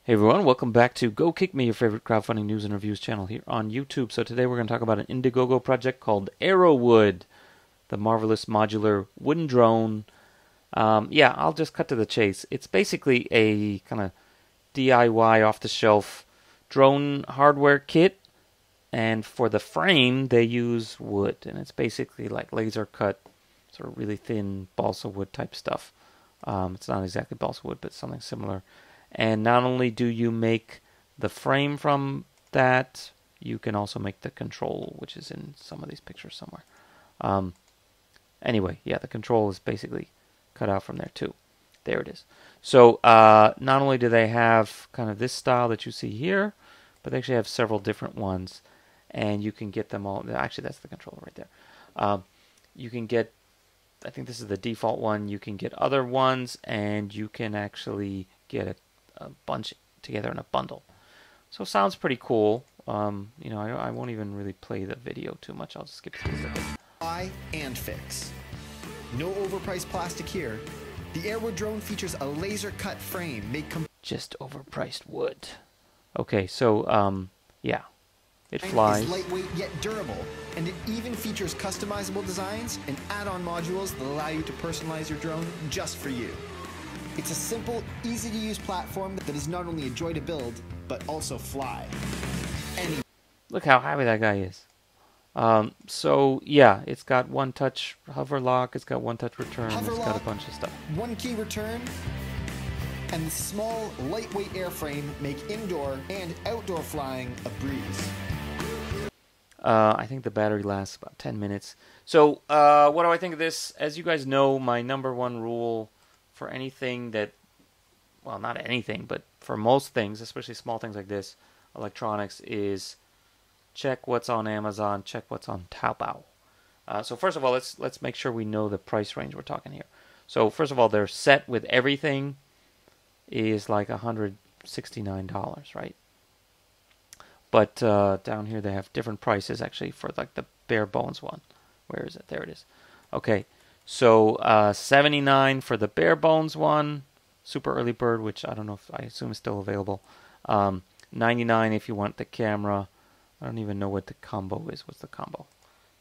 Hey everyone, welcome back to Go Kick Me, your favorite crowdfunding news and reviews channel here on YouTube. So today we're going to talk about an Indiegogo project called Aerowood, the marvelous modular wooden drone. I'll just cut to the chase. It's basically a kind of DIY off-the-shelf drone hardware kit, and for the frame they use wood, and it's basically like laser cut, sort of really thin balsa wood type stuff. It's not exactly balsa wood, but something similar. And not only do you make the frame from that, you can also make the control, which is in some of these pictures somewhere. The control is basically cut out from there too. There it is. So not only do they have kind of this style that you see here, but they actually have several different ones, and you can get them all. Actually, that's the controller right there. You can get, I think this is the default one. You can get other ones, and you can actually get a bunch together in a bundle. So sounds pretty cool. I won't even really play the video too much. I'll just skip through it. Buy and fix. No overpriced plastic here. The Aerowood drone features a laser cut frame made just overpriced wood. Okay, so it flies. It's lightweight yet durable, and it even features customizable designs and add-on modules that allow you to personalize your drone just for you. It's a simple, easy-to-use platform that is not only a joy to build, but also fly. Look how happy that guy is. It's got one-touch hover lock, it's got one-touch return, it's got a bunch of stuff. One-key return, and the small, lightweight airframe make indoor and outdoor flying a breeze. I think the battery lasts about 10 minutes. So, what do I think of this? As you guys know, my number one rule for anything that, well, not anything, but for most things, especially small things like this, electronics, is check what's on Amazon, check what's on Taobao. So first of all, let's make sure we know the price range we're talking here. So first of all, their set with everything is like $169, right? But down here they have different prices actually for like the bare bones one. Where is it? There it is. Okay, so $79 for the bare bones one, super early bird, which I don't know if I assume is still available. $99 if you want the camera. I don't even know what the combo is. What's the combo?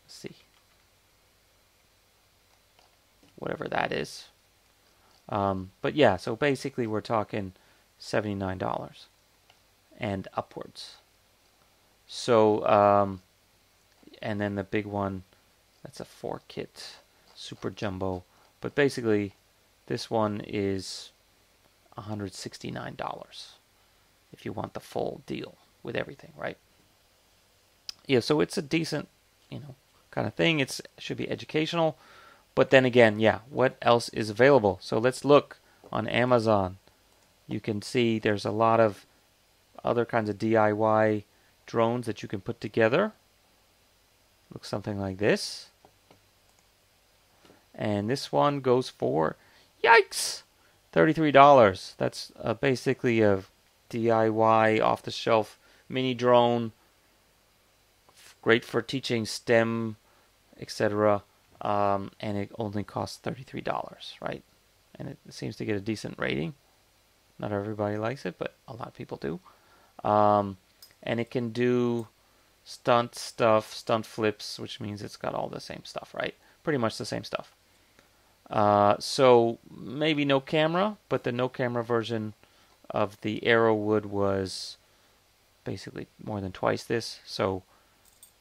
Let's see. Whatever that is. But yeah, so basically we're talking $79 and upwards. So, and then the big one, that's a 4-kit, super jumbo. But basically, this one is $169 if you want the full deal with everything, right? Yeah, so it's a decent, kind of thing. It should be educational. But then again, what else is available? So let's look on Amazon. You can see there's a lot of other kinds of DIY drones that you can put together. Looks something like this. And this one goes for, yikes, $33. That's basically a DIY off-the-shelf mini drone. Great for teaching STEM, etc. And it only costs $33, right? And it seems to get a decent rating. Not everybody likes it, but a lot of people do. And it can do stunt stuff, stunt flips, which means it's got all the same stuff, right? Pretty much the same stuff. So maybe no camera, but the no camera version of the Aerowood was basically more than twice this, so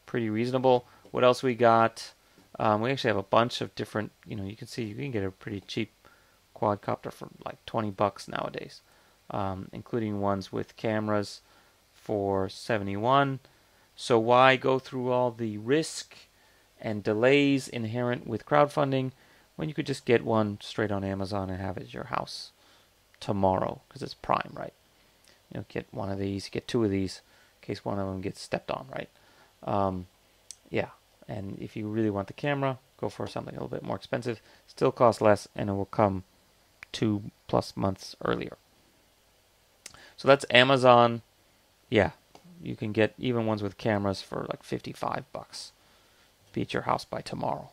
pretty reasonable. What else we got? We actually have a bunch of different, you can see you can get a pretty cheap quadcopter for like $20 nowadays, including ones with cameras for $71. So why go through all the risk and delays inherent with crowdfunding when you could just get one straight on Amazon and have it at your house tomorrow, because it's Prime, right? Get one of these, get two of these in case one of them gets stepped on, right? And if you really want the camera, go for something a little bit more expensive. Still costs less, and it will come 2+ months earlier. So that's Amazon. Yeah, you can get even ones with cameras for like $55. Be at your house by tomorrow.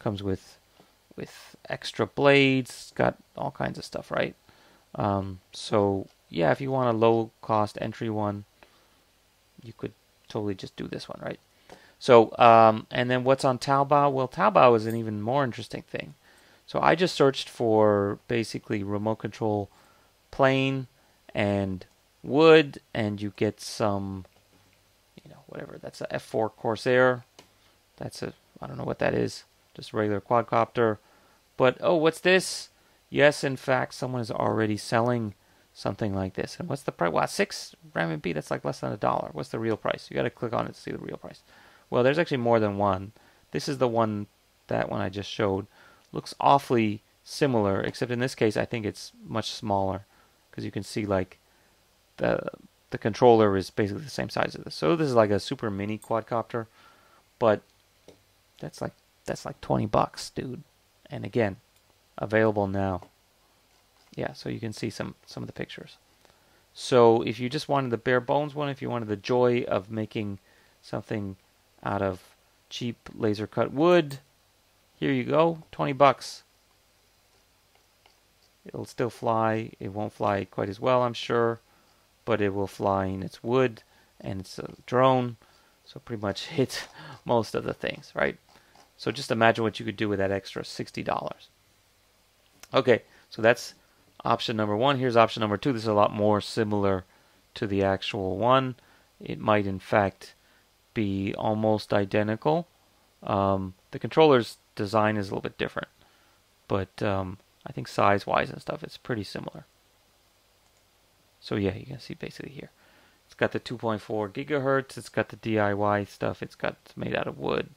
Comes with extra blades. Got all kinds of stuff, right? So yeah, if you want a low cost entry one, you could totally just do this one, right? So, and then what's on Taobao? Well, Taobao is an even more interesting thing. So I just searched for basically remote control plane and wood, and you get some, whatever. That's a F4 Corsair. That's I don't know what that is. Just a regular quadcopter. But, oh, what's this? Yes, in fact, someone is already selling something like this. And what's the price? Wow, 6 RMB. That's like less than $1. What's the real price? You got to click on it to see the real price. Well, there's actually more than one. This is the one, that one I just showed. Looks awfully similar, except in this case, I think it's much smaller, because you can see like the controller is basically the same size as this. So this is like a super mini quadcopter, but that's like $20, dude. And again, available now. Yeah, so you can see some of the pictures. So if you just wanted the bare bones one, if you wanted the joy of making something out of cheap laser cut wood, here you go, $20. It'll still fly. It won't fly quite as well, I'm sure, but it will fly, and it's wood, and it's a drone, so pretty much hits most of the things, right? So just imagine what you could do with that extra $60. Okay, so that's option number one. Here's option number two. This is a lot more similar to the actual one. It might, in fact, be almost identical. The controller's design is a little bit different, but I think size-wise and stuff, it's pretty similar. So yeah, you can see basically here. It's got the 2.4 gigahertz. It's got the DIY stuff. It's made out of wood.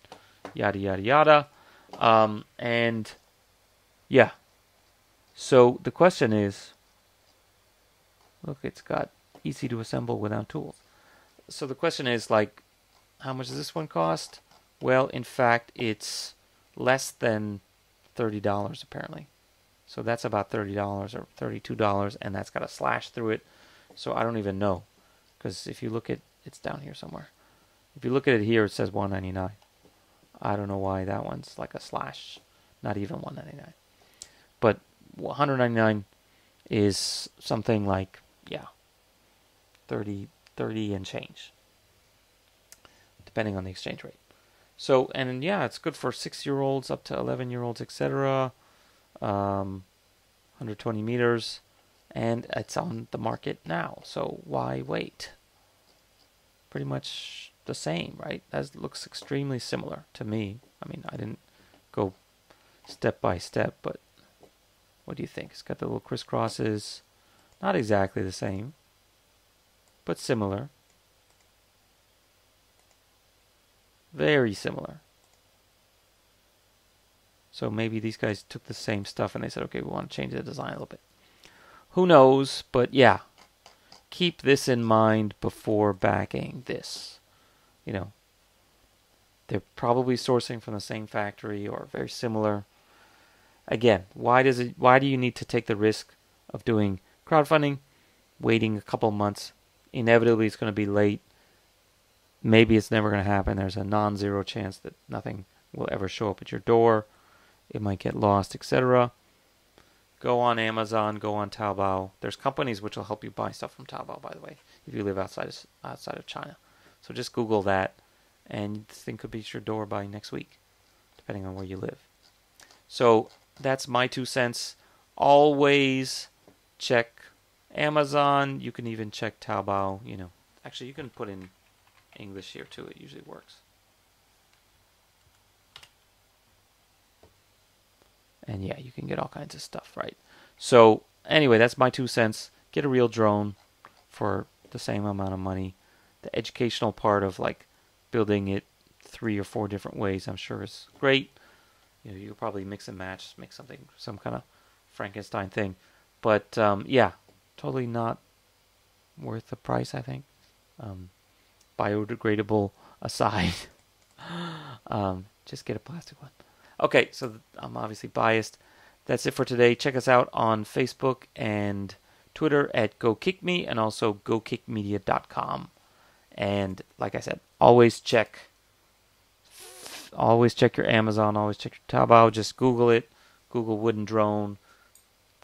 Yada, yada, yada. And yeah. So the question is, look, it's got easy to assemble without tools. So the question is, like, how much does this one cost? Well, in fact, it's less than $30 apparently. So that's about $30 or $32, and that's got a slash through it. So I don't even know, because if you look at, it's down here somewhere. If you look at it here, it says $199. I don't know why that one's like a slash, not even $199. But $199 is something like, yeah, 30 and change, depending on the exchange rate. So, and yeah, it's good for 6-year-olds up to 11-year-olds, etc. 120 meters, and it's on the market now. So why wait? Pretty much the same, right? That looks extremely similar to me. I mean, I didn't go step by step, but what do you think? It's got the little crisscrosses. Not exactly the same, but similar. Very similar. So maybe these guys took the same stuff and they said, okay, we want to change the design a little bit. Who knows? But yeah, keep this in mind before backing this. You know, they're probably sourcing from the same factory or very similar. Again, why do you need to take the risk of doing crowdfunding, waiting a couple months? Inevitably, it's going to be late. Maybe it's never going to happen. There's a non-zero chance that nothing will ever show up at your door. It might get lost, etc. Go on Amazon, go on Taobao. There's companies which will help you buy stuff from Taobao, by the way, if you live outside of China. So just Google that, and this thing could be at your door by next week, depending on where you live. So that's my 2 cents. Always check Amazon. You can even check Taobao. You know, actually, you can put in English here too. It usually works. And yeah, you can get all kinds of stuff, right? So anyway, that's my 2 cents. Get a real drone for the same amount of money. The educational part of like building it 3 or 4 different ways, I'm sure is great. You know, you'll probably mix and match, make something, some kind of Frankenstein thing. But yeah, totally not worth the price, I think. Biodegradable aside, just get a plastic one. Okay, so I'm obviously biased. That's it for today. Check us out on Facebook and Twitter at GoKickMe, and also GoKickMedia.com. And like I said, always check your Amazon, always check your Taobao. Just Google it. Google wooden drone.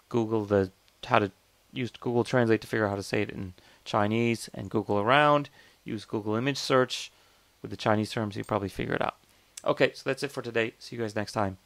Google how to use Google Translate to figure out how to say it in Chinese and Google around. Use Google image search with the Chinese terms. You probably figure it out. Okay, so that's it for today. See you guys next time.